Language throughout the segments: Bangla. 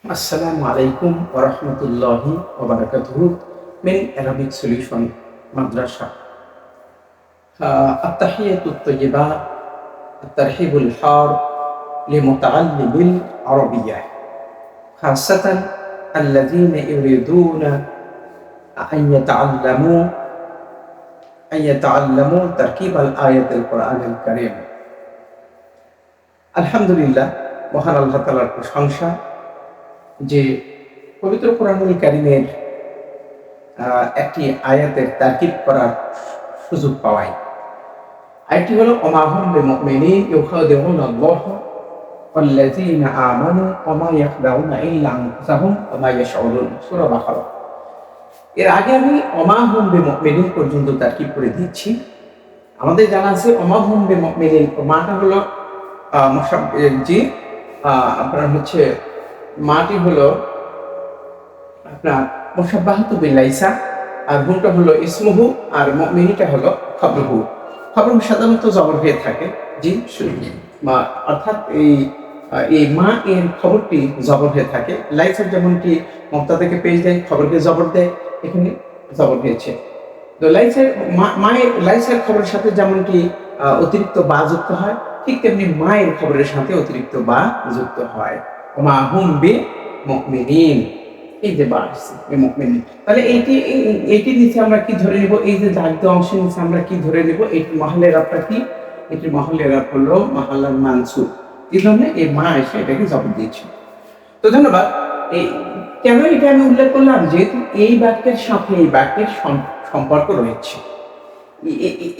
Assalamu alaikum warahmatullahi wabarakatuh min Arabic Solution Madrasa. At-tahiyyatu at-tayyibat at-tarhibul har li muta'allimil arabiyyah khasatan alladhina yuriduna an yata'allamu tarkib al-ayat al-Qur'an al-Karim. আলহামদুলিল্লাহ, মহান আল্লাহ তাআলার প্রশংসা যে পবিত্র কোরআনুল কারীমের একটি আয়াতের তারকিব করার সুযোগ পাওয়ায়। আয়াতটি হলো ওমা হুম বিমুমিনিন ইউখাদিউনা আল্লাহ ওয়াল্লাযীনা আমানু ওয়া মা ইয়াখদাউনা ইল্লা আনফুসাহুম ওয়া মা ইয়াশউরুন, সূরা বাকারা। এর আগে আমি ওমা হুম বিমুমিনিন পর্যন্ত তারকিব করে দিচ্ছি। আমাদের জানা আছে ওমা হুম বিমুমিনিন, মাটা হলো আপনার হচ্ছে মাটি হলো আপনার মুশাব্বাহাতু বিলাইসা, আর হুমটা হলো ইসমুহু, আর মুমিনিটা হলো খবরহু। খবরহু সাধারণত জবর হয়ে থাকে, জি, অর্থাৎ এই মা এর খবরটি জবর হয়ে থাকে। লাইসার যেমনটি মুবতাদাকে পেশ দেয়, খবরকে জবর দেয়, এখানে জবর হয়েছে। তো মায়ের লাইসার খবরের সাথে যেমনটি অতিরিক্ত বা যুক্ত হয়, ঠিক তেমনি মায়ের খবরের সাথে অতিরিক্ত বা যুক্ত হয়। ওমা হুম বিমুমিনিন, এই যে বা আসছে বিমুমিনিন, তাহলে এইটি নিচে আমরা কি ধরে নিব? এই যে জাগদ অংশের নিচে আমরা কি ধরে নিব? এটির মহলের রাবটা কি? এটির মহলের রাব হলো মাহাল্লাল মানসুব। এই জন্য এই মা এসে এটাকে জবর দিয়েছে। তো ধন্যবাদ। এই কেন এটা আমি উল্লেখ করলাম? যেহেতু এই বাক্যের সাথে এই বাক্যের সম্পর্ক রয়েছে।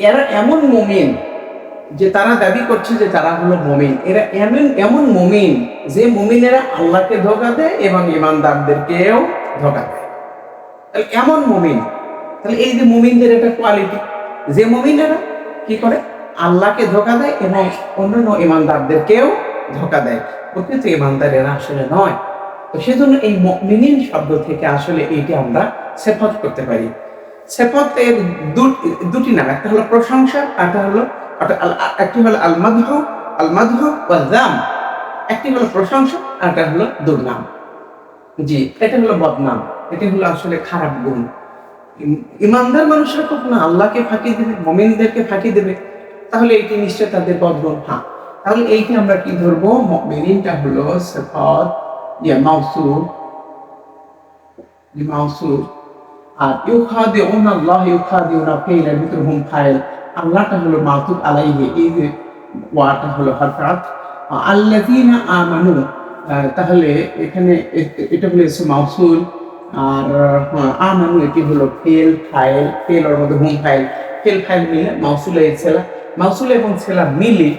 এরা এমন মুমিন যে তারা দাবি করছে যে তারা হলো মুমিন। এরা এমন মুমিন যে মুমিনেরা আল্লাহকে ধোঁকা দেয় এবং ইমানদারদেরকেও ধোঁকা দেয়। তাহলে এমন মুমিন, তাহলে এই যে মুমিনদের একটা কোয়ালিটি, যে মুমিনেরা কি করে? আল্লাহকে ধোঁকা দেয় এবং অন্যান্য ইমানদারদেরকেও ধোঁকা দেয়। প্রকৃত ইমানদারেরা আসলে নয়। তো সেজন্য এই মুমিনিন শব্দ থেকে আসলে এইটি আমরা সিফাত করতে পারি। সিফাতের দুটি নাম, একটা হলো প্রশংসা, একটি হলো আল মাদহু ওয়াল যাম। একটি হলো প্রশংসা, আর একটা হলো দুর্নাম। জি, এটা হলো বদনাম, এটা হলো আসলে খারাপ গুণ। ইমানদার মানুষরা কখনো আল্লাহকে ফাঁকি দেবে, মুমিনদেরকে ফাঁকি দেবে, তাহলে এটি নিশ্চয় তাদের বদগুণ। হ্যাঁ, তাহলে এইটি আমরা কি ধরবো? মুমিনিনটা হলো সিফাত মাউসুফ, আর ইউখাদিউনা আল্লাহ, ইউখাদিউনা ফাইলের ভিতর হুম ফাইল, আল্লাহটা হলো মাতুব আলাইহি, এই যে ওয়াটা হলো হরফাত আল্লাযীনা আমানু। তাহলে এখানে এটা হলো ইসম মাউসুল, আর আমানু এটি হলো ফেল এর মধ্যে হুম ফাইল, ফাইল মিলে মাউসুল এবং সেলা মিলে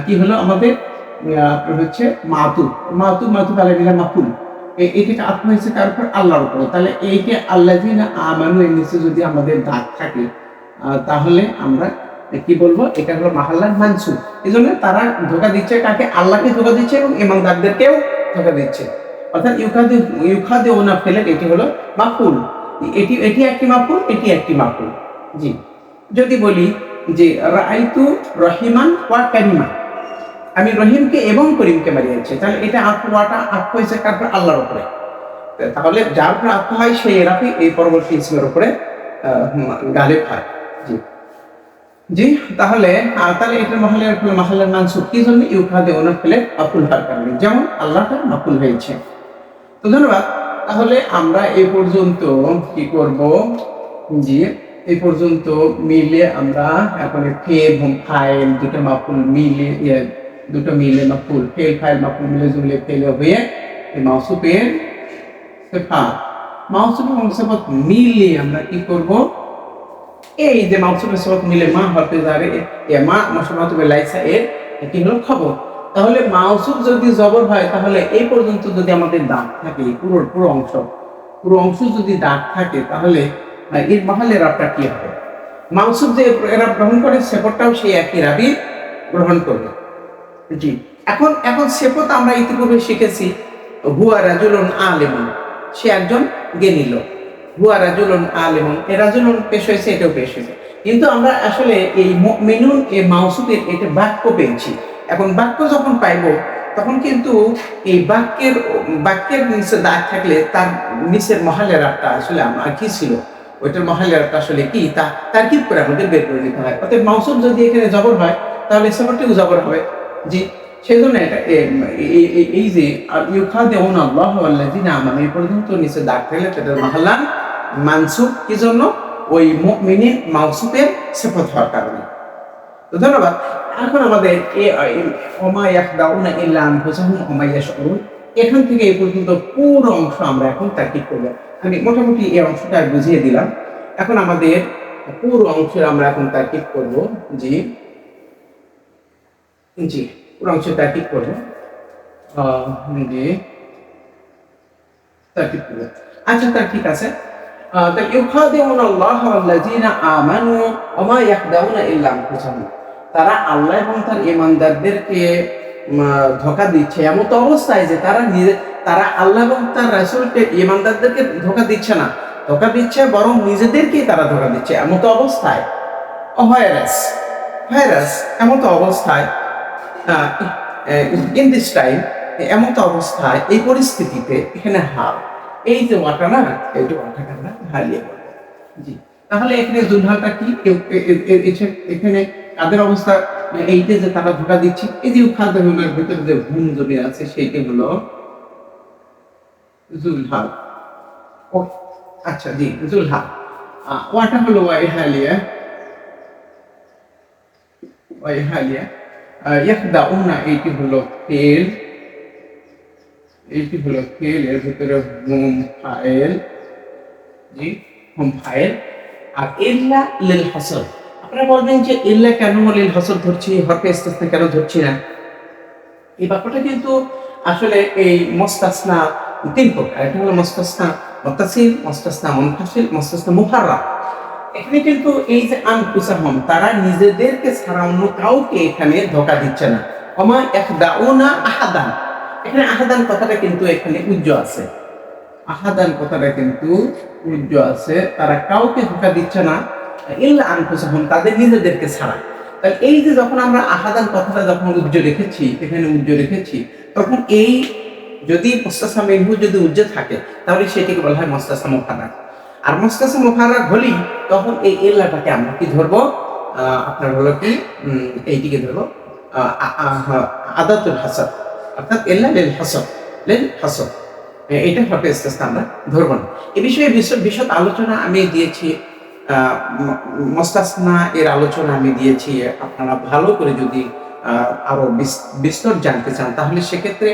কি হলো আমাদের আপনার হচ্ছে মাতুব আলাইহি মাফুল। এটিকে আত্ম হয়েছে কার উপর? আল্লাহর উপরে। তাহলে এইকে আল্লাযীনা আমানু এর নিচে যদি আমাদের দাগ থাকে, তাহলে আমরা কি বলবো? এটা হলো মাহাল্লাল মানসুব। এই জন্য তারা ধোঁকা দিচ্ছে কাকে? আল্লাহকে ধোঁকা দিচ্ছে এবং ইমানদারদেরকেও ধোঁকা দিচ্ছে। অর্থাৎ ইউখাদিউনা ফেলের এটি হলো মাফুল, এটি একটি মাফুল, এটি একটি মাফুল। জি, যদি বলি যে রাআইতু রহিমান ওয়া কারিমা, আমি রহিমকে এবং করিমকে বাড়িয়েছি, তাহলে এটা ওয়াটা আত্ম হয়েছে কার উপর? আল্লাহর উপরে। তাহলে যার উপরে আত্ম হয় সেই এরাফি এই পরবর্তী ইসমের উপরে গালিব হয়। জি জি, তাহলে এটার মাহালের মানসুব কি জন্য? ইউখাদিউনা ফেলে মাফুল হওয়ার কারণে, যেমন আল্লাহটা মাফুল হয়েছে। তো ধন্যবাদ। তাহলে আমরা এই পর্যন্ত কি করব? জি, এই পর্যন্ত মিলে আমরা এখন ফাইল দুটো মাফুল মিলে মাফুল ফাইল মাফুল মিলে জুমলে ফেলে হয়ে এই মাউসুফের সিফাত, মাউসুফ এবং সিফাত মিলে আমরা কি করব? এই যে মাউসুফের সিফাত মিলে মা হরফে জারে মা মুশাব্বাহাতু বিলাইসা এর এটি হলো খবর। তাহলে মাউসুফ যদি জবর হয়, তাহলে এই পর্যন্ত যদি আমাদের দাগ থাকে, পুরো অংশ যদি দাগ থাকে, তাহলে এর মহলের রাবটা কি হবে? মাউসুফ যে রাব গ্রহণ করে, সেপটটাও সেই একই রাবই গ্রহণ করবে। জি, এখন সেপত আমরা ইতিপূর্বে শিখেছি হুয়া রাজুলুন আলিমুন, সে একজন জ্ঞানী লোক। হুয়া রাজুলুন আলিমুন, এ রাজুলুন পেশ হয়েছে, এটাও পেশ হয়েছে, কিন্তু আমরা আসলে এই মুমিনুন এ মাউসুফের এটা বাক্য পেয়েছি। এখন বাক্য যখন পাইবো, তখন কিন্তু এই বাক্যের নিচে দাগ থাকলে তার নিচের মহালের আটটা আসলে আমার কি ছিল, ওইটার মহালের আটটা আসলে কি তা তারকিব করে আমাদের বের করে নিতে হয়। অতএব মাউসুল যদি এখানে জবর হয় তাহলে সবরটিও জবর হবে। জি, সেই জন্য এটা এই যে ইউখাদিউনা আল্লাহ ওয়াল্লাযিনা আমানু এই পর্যন্ত নিচে দাগ থাকলে সেটার মাহালান মানসুব কি জন্য, ওই মুমিনিন মাউসুফের সিফাত হওয়ার কারণে। তো ধন্যবাদ। এখন আমাদের ওমা ইয়াখদাউনা ইল্লা আনফুসাহুম ওমা ইয়াশউরুন, এখান থেকে এই পর্যন্ত পুরো অংশ আমরা এখন তাকিদ করব। আমি মোটামুটি এই অংশটা বুঝিয়ে দিলাম। এখন আমাদের পুরো অংশের আমরা এখন তাকিদ করব। জি জি, পুরো অংশের তাকিদ করব। জি, তাকিদ করব। আচ্ছা, তা ঠিক আছে। তাহলে ইউখাদিউনা আল্লাহ ওয়াল্লাযিনা আমানু ওমা ইয়াখদাউনা ইল্লা আনফুসাহুম, তারা আল্লাহ এবং তার ঈমানদারদেরকে ধোঁকা দিচ্ছে এমন তো অবস্থায় যে তারা আল্লাহ এবং তার রাসূলকে ঈমানদারদেরকে ধোঁকা দিচ্ছে না, ধোঁকা দিচ্ছে বরং নিজেদেরকেই তারা ধোঁকা দিচ্ছে এমন তো অবস্থায়। ভাইরাস ভাইরাস এমন তো অবস্থায়, ইন দিস টাইম, এমন তো অবস্থায়, এই পরিস্থিতিতে এখানে হাল, এই যে ওয়াটা না, এই যে ওয়াটাকে আমরা হারিয়ে বলবো। জি, তাহলে এখানে জুলহালটা কি, এখানে কাদের অবস্থা, এইটা যে তারা ধোকা দিচ্ছে, এই যে খাদ্যের ভিতরে যে ঘুম জমে আছে সেইটা হলো জুলহাল। ও আচ্ছা, জি, জুলহাল। ওয়াটা হলো ওয়াইহালিয়া, ওয়াইহালিয়া। ইয়াখদাউনা এইটি হলো ফেল, এইটি হলো ফেল, এর ভিতরে হুম ফাইল। জি, হুম ফাইল। আর ইল্লা লিল হাসর, আপনারা বলবেন যে ইল্লা কেন লিল হাসর ধরছি, হরফে ইস্তিসনা কেন ধরছি না? এই ব্যাপারটা কিন্তু আসলে এই মুস্তাসনা তিন প্রকার। এটা হলো মুস্তাসনা মুত্তাসিল, মুস্তাসনা মুনফাসিল, মুস্তাসনা মুফাররাদ। এখানে কিন্তু এই যে আনফুসাহুম, তারা নিজেদেরকে ছাড়া অন্য কাউকে এখানে ধোঁকা দিচ্ছে না। ওমা ইয়াখদাউনা আহাদান, এখানে আহাদান কথাটা কিন্তু এখানে উজ্জ আছে, আহাদান কথাটা কিন্তু উজ্জ আছে, তারা কাউকে ধোঁকা দিচ্ছে না ইল্লা আনফুসাহুম, তাদের নিজেদেরকে ছাড়া। তাহলে এই যে যখন আমরা আহাদান কথাটা যখন উজ্জ রেখেছি, এখানে উজ্জ রেখেছি, তখন এই যদি মুস্তাসনা মিনহু যদি উজ্জ থাকে তাহলে সেটিকে বলা হয় মুস্তাসনা মুফাররাদ। আর মুস্তাসনা মুফাররাদ হলেই তখন এই ইল্লাটাকে আমরা কি ধরবো, আপনার হলো কি এইটিকে ধরবো আদাতুল হাসাব, অর্থাৎ ইল্লা লিল হাসাব, লিল হাসাব, এটা হরফে ইস্তিসনা আমরা ধরবো না। এই বিষয়ে বিশদ আলোচনা আমি দিয়েছি, মুস্তাসনা এর আলোচনা আমি দিয়েছি। আপনারা ভালো করে যদি আরো বিস্তর জানতে চান তাহলে সেক্ষেত্রে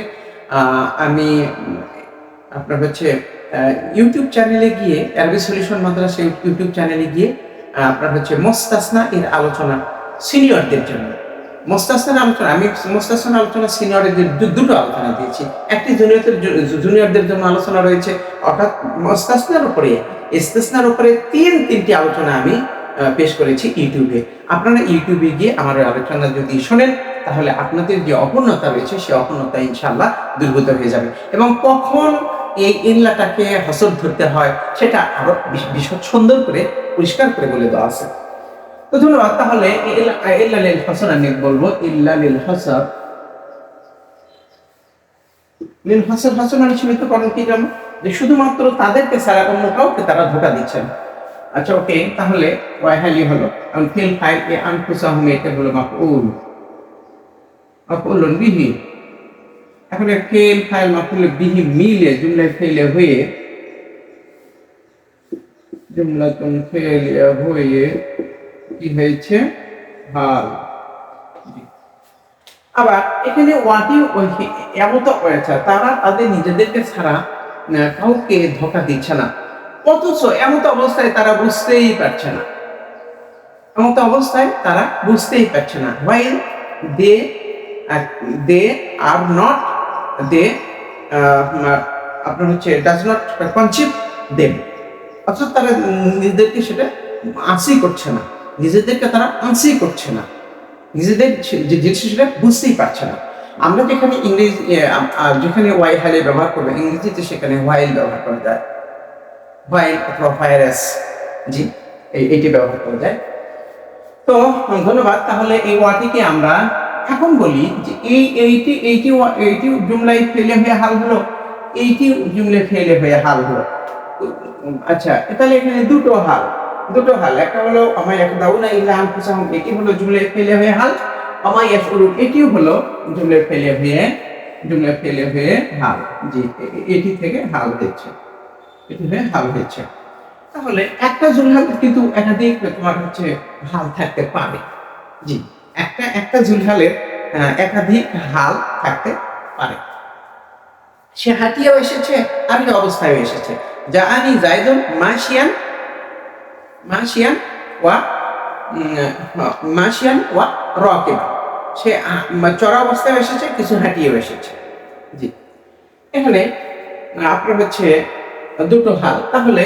আমি আপনার হচ্ছে ইউটিউব চ্যানেলে গিয়ে, আরবি সলিউশন মাদ্রাসা ইউটিউব চ্যানেলে গিয়ে আপনার হচ্ছে মুস্তাসনা এর আলোচনা সিনিয়রদের জন্য, মুস্তাসনার আলোচনা আমি মুস্তাসনার আলোচনা সিনিয়রদের দুটো আলোচনা দিয়েছি। একটি জুনিয়রদের জন্য আলোচনা রয়েছে, অর্থাৎ মুস্তাসনার উপরে ইস্তিসনার উপরে তিনটি আলোচনা আমি পেশ করেছি ইউটিউবে। আপনারা ইউটিউবে গিয়ে আমার আলোচনা যদি শোনেন তাহলে আপনাদের যে অপূর্ণতা রয়েছে সেই অপূর্ণতা ইনশাআল্লাহ দূরীভূত হয়ে যাবে, এবং কখন এই ইল্লাটাকে হাসর ধরতে হয় সেটা আরো বিশদ সুন্দর করে পরিষ্কার করে বলে দেওয়া আছে। তো ধন্যবাদ। তাহলে ইল্লা লিল হাসর আমি বলবো, ইল্লা লিল হাসর, লিল হাসর, হাসর মানে সীমিতকরণ, কি জানো, যে শুধুমাত্র তাদেরকে ছাড়া অন্য কাউকে তারা ধোঁকা দিচ্ছেন। আচ্ছা, ওকে, তাহলে ওয়াইহালি হলো ফিল ফাইল এ আনফুসাহুম, এটা হলো মাফউল, মাফউলুন বিহি। এখন ফিল ফাইল মাফউল বিহি মিলে জুমলায় ফেলে হয়ে, জুমলাতুন ফেলিয়া হয়ে কি হয়েছে, হাল। আবার এখানে ওয়াটি এমন তো হয়েছে, তারা তাদের নিজেদেরকে ছাড়া কাউকে ধোঁকা দিচ্ছে না, অথচ এমত অবস্থায় তারা বুঝতেই পারছে না, এমত অবস্থায় তারা বুঝতেই পারছে না। while they are not, they আপনার হচ্ছে does not conceive them, অর্থাৎ তারা নিজেদেরকে সেটা আঁচই করছে না, নিজেদেরকে তারা আঁচই করছে না, নিজেদের যে জিনিস সেটা বুঝতেই পারছে না। আমরা যেখানে ইংরেজি যেখানে ওয়াইহালে ব্যবহার করবো ইংরেজিতে, সেখানে হোয়াইল ব্যবহার করা যায়, হোয়াইল অথবা ভাইরাস, জি, এইটি ব্যবহার করা যায়। তো ধন্যবাদ। তাহলে এই ওয়াটিকে আমরা এখন বলি যে এইটি জুমলায় ফেলে হয়ে হাল হলো, এইটি জুমলায় ফেলে হয়ে হাল হলো। আচ্ছা, তাহলে এখানে দুটো হাল, একটা হলো আমা ইয়াকদাউনা ইল্লা আনফুসাহুম, এটি হলো জুমলায় ফেলে হয়ে হাল। আমা ইয়াশউরুন, এটিও হলো জুমলায় ফেলে হয়ে হাল। জি, এটি থেকে হাল হচ্ছে, এটি হয়ে হাল হচ্ছে। তাহলে একটা জুলহাল কিন্তু একাধিক তোমার হচ্ছে হাল থাকতে পারে। জি, একটা জুলহালের একাধিক হাল থাকতে পারে। সে হাঁটিয়াও এসেছে আর সে অবস্থায়ও এসেছে। জাআনি যায়দুন মাশিয়ান মাশিয়ান ওয়া মাশিয়ান ওয়া রাকিবান, সে চড়া অবস্থায় এসেছে, কিছু হাঁটিয়েও এসেছে। জি, এখানে আপনার হচ্ছে দুটো হাল। তাহলে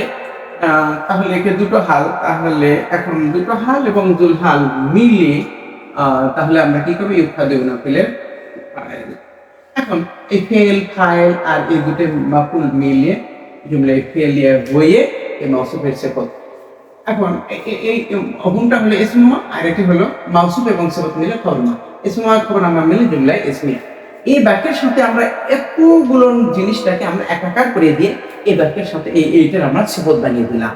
একে দুটো হাল, তাহলে এখন দুটো হাল এবং জুলহাল মিলিয়ে তাহলে আমরা কি করবো, ইউফাদিউনা ফেলের এখন এই ফেল ফাইল আর এই দুটো মাফুল মিলিয়ে জুমলায় ফেলিয়া হয়ে এই মাউসুফের সিফত। এখন এই হুমটা হলো ইসমা, আর এটি হলো মাউসুফ এবং সিফত মিলে খবরনা। ইসমা খবরনামা মিলে জুমলায় ইসমিয়া। এই বাক্যের সাথে আমরা এতগুলো জিনিসটাকে আমরা একাকার করে দিয়ে এই বাক্যের সাথে এইটার আমরা সিফত বানিয়ে দিলাম।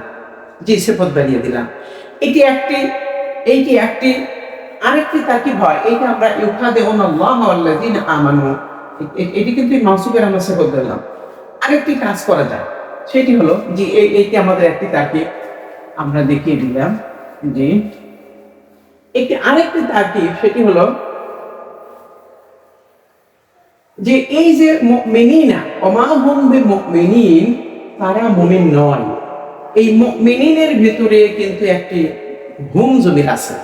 সিফত বানিয়ে দিলাম। এইটি একটি আরেকটি তাকিব হয়, এইটা আমরা ইউখাদিউনাল্লাহ ওয়াল্লাযিনা আমানু, এটি কিন্তু মাউসুফের আমরা সিফত দিলাম। আরেকটি কাজ করা যায়, সেটি হলো যে এইটি আমাদের একটি তাকিব আমরা দেখিয়ে দিলাম। যে আরেকটি তাকিব, সেটি হলো যে এই যে মুমিনিনা ওমা হুম বিমুমিনিন, তারা মুমিন নয়। এই মুমিনিনের ভিতরে কিন্তু একটি হুম জমির আছে।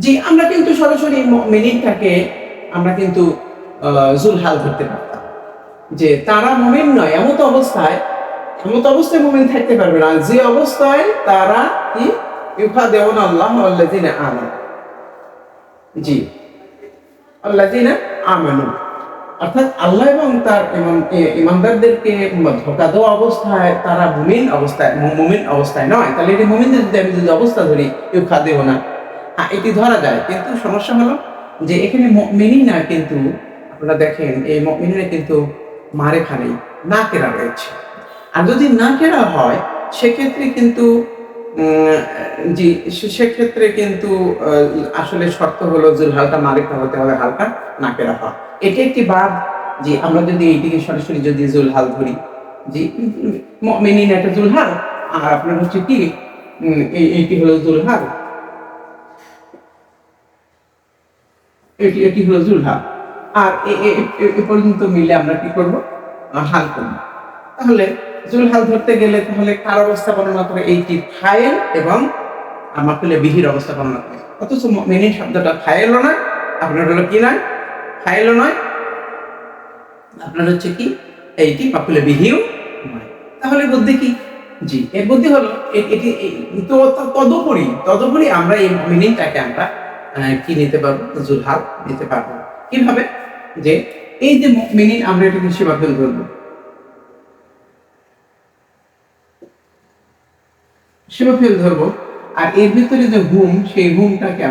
জি, আমরা কিন্তু সরাসরি মুমিনটাকে আমরা কিন্তু জুলহাল ধরতে পারতাম যে তারা মুমিন নয়, এমত অবস্থায় মুমিন থাকতে পারবে না যে অবস্থায় তারা কি ইউখাদিউনাল্লাহ ওয়াল্লাযিনা আমানু। জি, আল্লাযিনা আমানু অর্থাৎ আল্লাহ এবং তার ইমানদারদেরকে ধোঁকা দেওয়া অবস্থায় তারা মুমিন অবস্থায় নয়। তাহলে এটি মুমিনদের যদি অবস্থা ধরি, ইউখাদিউনা, এটি ধরা যায়। কিন্তু সমস্যা হলো যে এখানে মুমিনিনা কিন্তু আপনারা দেখেন এই মুমিনিনা কিন্তু মারেফা নেই, নাকেরা রয়েছে। আর যদি নাকেরা হয় সেক্ষেত্রে কিন্তু সেক্ষেত্রে কিন্তু আসলে শর্ত হলো জুলহালটা মারিফা হতে হবে, হালকা নাকেরা হয়। এটি একটি বাদ। যে আমরা যদি এইটিকে সরাসরি যদি জুলহাল ধরি, যে মুমিনিন একটা জুলহাল, আর আপনার হচ্ছে কি এইটি হলো জুলহাল, এটি হলো জুলহাল, আর এ পর্যন্ত মিলে আমরা কি করব, হাল করব। তাহলে জুলহাল ধরতে গেলে তাহলে কার অবস্থা বর্ণনা করে, এইটি ফাইল এবং মাফুলে বিহির অবস্থা বর্ণনা করে। অথচ মুমিনিন শব্দটা ফাইলও নয়, আপনার হলো কি নয়, ফাইলও নয়, আপনার হচ্ছে কি এইটি মাফুলে বিহিও নয়। তাহলে বুদ্ধি কি? জি, এর বুদ্ধি হলো এটি তদুপরি আমরা এই মুমিনিনটাকে আমরা কি নিতে পারবো, জুলহাল নিতে পারবো। কিভাবে? যে এই যে মুমিনিন, আমরা এটাকে সীমাবদ্ধ করবো, সীমাফেল ধরবো, আর এর ভিতরে যে হুম, সেই হুমটাকে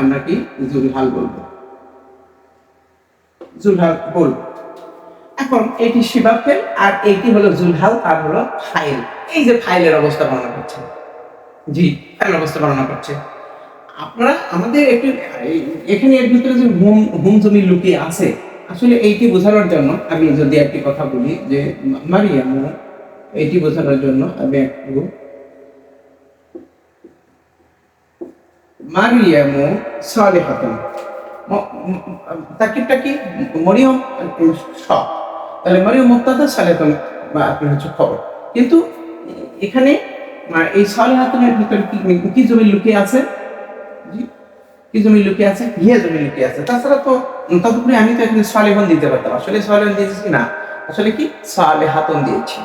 আমরা কি জুলহাল বলবো, এখন এটি শিবাফেল আর এইটি হলো জুলহাল আর হলো ফাইল। এই যে ফাইলের অবস্থা বর্ণনা করছে, জি ফাইল অবস্থা বর্ণনা করছে। আপনারা আমাদের একটু এখানে এর ভিতরে যে হুম জমি লুকিয়ে আছে, আসলে এইটি বোঝানোর জন্য আমি যদি একটি কথা বলি যে মারিয়াম, এইটি বোঝানোর জন্য আমি একটু মারিয়াম সালেহাতুন, তাকিবটা কি মরিয়ম সব, তাহলে মরিয়ম মুবতাদা, সালেহাতুন আপনার হচ্ছে খবর। কিন্তু এখানে এই সালেহাতুনের ভিতরে কি জমি লুকিয়ে আছে, কি জমি লুকিয়ে আছে, হিয়া জমি লুকিয়ে আছে। তাছাড়া তো তদুপরি আমি তো এখানে সালেহন দিতে পারতাম, আসলে সালেহন দিয়েছি কি না, আসলে কি সালেহাতুন দিয়েছি।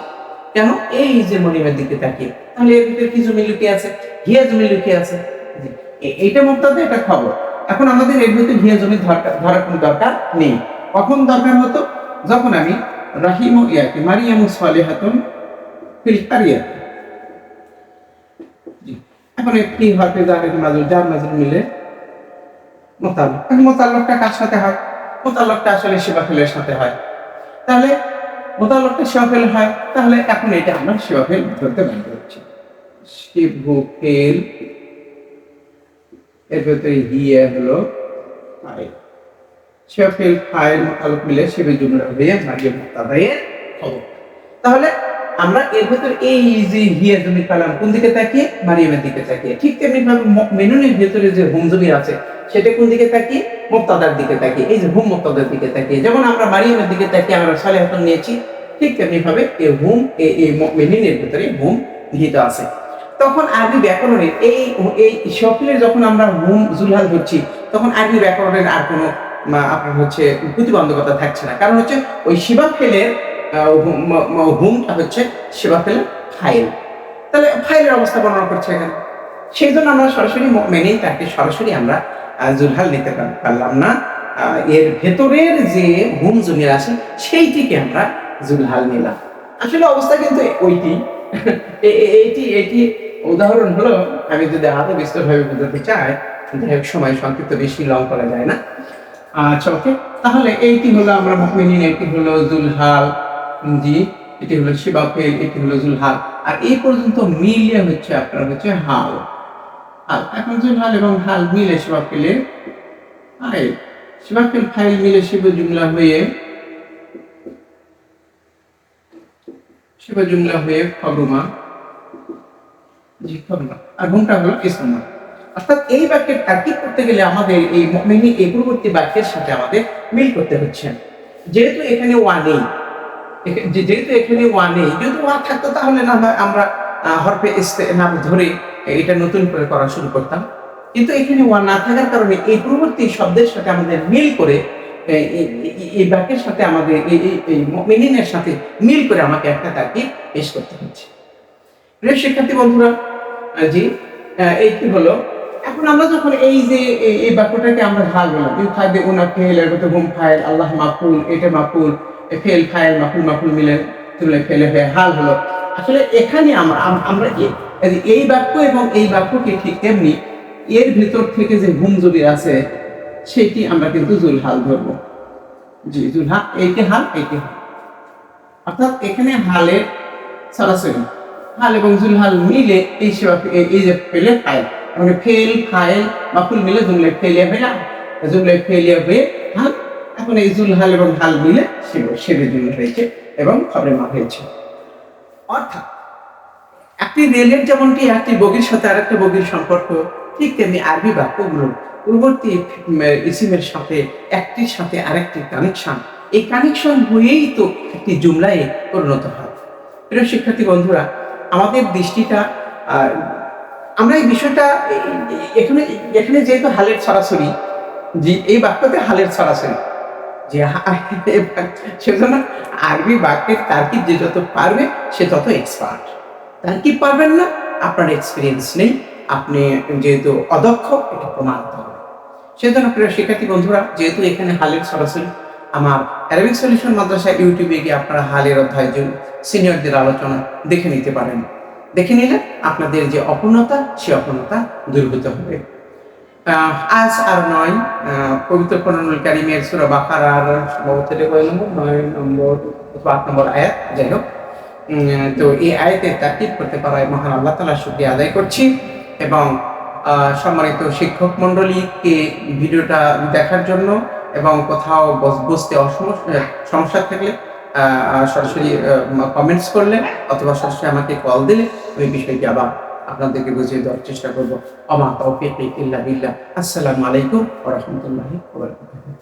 কেন? এই যে মরিয়মের দিকে তাকিয়ে, তাহলে এর ভিতরে কি জমি লুকিয়ে আছে, হিয়া জমি লুকিয়ে আছে। এইটা মুবতাদা, এটা খবর। এখন আমাদের এর ভিতরে হিয়া জমি ধরার কোনো দরকার নেই। কখন দরকার হতো? যখন আমি রাহিম ইয়াকি মারিয়ামু সালেহাতুন ফিল কারিয়া, এখন একটি হরফে জার মাঝে মিলে মোতাল্লাক। এখন মোতাল্লাকটা কার সাথে হয়? মোতাল্লাকটা আসলে শিবাফেলের সাথে হয়। তাহলে মোতাল্লাকটা শিবাফেল হয়, তাহলে এখন এটা আমরা শিবাফেল ধরতে বাধ্য হচ্ছি। শিবফেল এর ভেতরে হিয়া হলো ফাইল। শিবাফেল ফাইল মোতাল্লাক মিলে শিবে জুমলা হয়ে মারিয়াম মুক্তাদায়ের খবর। তাহলে আমরা এর ভেতর এই যে হিয়া জমি কালাম কোন দিকে তাকিয়ে? মারিয়ামের দিকে তাকিয়ে। ঠিক তেমনি ভাবে মেনুনের ভেতরে যে হুম জমি আছে সেটা কোন দিকে তাকিয়ে? মুক্তাদার দিকে তাকিয়ে। এই যে হুম মুক্তাদার দিকে তাকিয়ে, যেমন আমরা মারিয়ামের দিকে তাকিয়ে আমরা সালেহাতুন নিয়েছি, ঠিক তেমনি ভাবে এই হুম এই মেনুনের ভেতরে হুম নিহিত আছে। তখন আরবি ব্যাকরণের এই শফিলের যখন আমরা হুম জুলহাল ধরছি, তখন আরবি ব্যাকরণের আর কোনো আপনার হচ্ছে প্রতিবন্ধকতা থাকছে না। কারণ হচ্ছে ওই শিবাফেলের হুমটা হচ্ছে শিবাফেলের ফাইল। তাহলে ফাইলের অবস্থা বর্ণনা করছে এখানে। সেই জন্য আমরা সরাসরি মেনেই তাকে সরাসরি আমরা জুলহাল নিতে পারলাম না। এর ভেতরের যে হুম জমির আছে সেইটিকে আমরা জুলহাল নিলাম। আসলে অবস্থা কিন্তু ওইটি এটি উদাহরণ হলো, আমি যদি আরো বিস্তরভাবে বোঝাতে চাই, যাই হোক সময় সংক্ষিপ্ত, বেশি লং করা যায় না। আচ্ছা ওকে, তাহলে এইটি হলো আমরা মুমিনিন, এটি হলো জুলহাল, জি এটি হলো শিবাফেল, এটি হলো জুলহাল। আর এই পর্যন্ত মিলিয়ে হচ্ছে আপনার হচ্ছে হাল। হাল এখন জুলহাল এবং হাল মিলে শিবাফেলের ফাইল, শিবাফেল ফাইল মিলে শিব জুমলা হয়ে খবরুমা, জি খবরুমা, আর হুমটা হলো ইসমা। অর্থাৎ এই বাক্যের তার্কিক করতে গেলে আমাদের এই মুমিনি এই পূর্ববর্তী বাক্যের সাথে আমাদের মিল করতে হচ্ছে। যেহেতু এখানে ওয়া নেই, যদি ওয়া থাকতো তাহলে না হয় আমরা হরফে ইস্তেনাফ ধরে এটা নতুন করে করা শুরু করতাম। কিন্তু এখানে ওয়া না থাকার কারণে এই পূর্ববর্তী শব্দের সাথে আমাদের মিল করে এই বাক্যের সাথে আমাদের এই মুমিনিনের সাথে মিল করে আমাকে একটা তার্কিক পেশ করতে হচ্ছে। প্রিয় শিক্ষার্থী বন্ধুরা, জি এইটি হলো। এখন আমরা যখন এই যে এই বাক্যটাকে আমরা হাল বললাম, ইউখাদে উনা ফেল, এর মধ্যে হুম ফাইল, আল্লাহ মাকুল, এটা মাকুল, ফেল ফাইল মাকুল মিলে তুলে ফেলে হয়ে হাল হলো। আসলে এখানে আমরা এই বাক্য এবং এই বাক্যকে ঠিক তেমনি এর ভিতর থেকে যে হুম জমির আছে সেটি আমরা কিন্তু জুলহাল ধরবো। জি জুলহাল, এইটি হাল, এইটি হাল। অর্থাৎ এখানে হালের সরাসরি হাল এবং জুলহাল মিলে এই যে ফেলে ফাইল, মানে ফেল ফাইল মাকুল মিলে জুমলে ফেলিয়া হয়ে হাল। এখন এই জুলহাল এবং হাল মিলে সেবে জুমলা হয়েছে এবং খবরে মা হয়েছে। অর্থাৎ একটি রেলের যেমনটি একটি বগির সাথে আরেকটা বগির সম্পর্ক, ঠিক তেমনি আরবি বাক্যগুলো পূর্ববর্তী ইসিমের সাথে একটির সাথে আরেকটির কানেকশন, এই কানেকশন হয়েই তো একটি জুমলায় পরিণত হয়। প্রিয় শিক্ষার্থী বন্ধুরা, আমাদের দৃষ্টিটা আমরা এই বিষয়টা এখানে যেহেতু হালের সরাসরি, যে এই বাক্যতে হালের সরাসরি, যে সেজন্য আরবি বাক্যের তার্কিব যে যত পারবে সে তত এক্সপার্ট। তার্কিব পারবেন না, আপনার এক্সপিরিয়েন্স নেই, আপনি যেহেতু অদক্ষ, এটা প্রমাণিত হবে। সেজন্য প্রিয় শিক্ষার্থী বন্ধুরা, যেহেতু এখানে হালের সরাসরি, আমার অ্যারাবিক সলিউশন মাদ্রাসা ইউটিউবে গিয়ে আপনারা হালের অধ্যায় সিনিয়রদের আলোচনা দেখে নিতে পারেন। দেখে নিলে আপনাদের যে অপূর্ণতা, সে অপূর্ণতা দূরীভূত হবে। আজ আর নয়, পবিত্র কোরআনুল কারীমের সূরা বাকারার সম্ভবত 9 নম্বর অথবা 8 নম্বর আয়াত, যাই হোক, তো এই আয়াতে তাকিদ করতে পারায় মহান আল্লাহ তাআলার শুকরিয়া আদায় করছি। এবং সম্মানিত শিক্ষক মণ্ডলীকে ভিডিওটা দেখার জন্য, এবং কোথাও বুঝতে সমস্যা থাকলে সরাসরি কমেন্টস করলে অথবা সরাসরি আমাকে কল দিলে ওই বিষয়টি আবার আপনাদেরকে বুঝিয়ে দেওয়ার চেষ্টা করবো। আমা তাওফীক ইল্লা বিল্লাহ। আসসালামু আলাইকুম ওয়া রাহমাতুল্লাহি ওয়া বারাকাতুহু।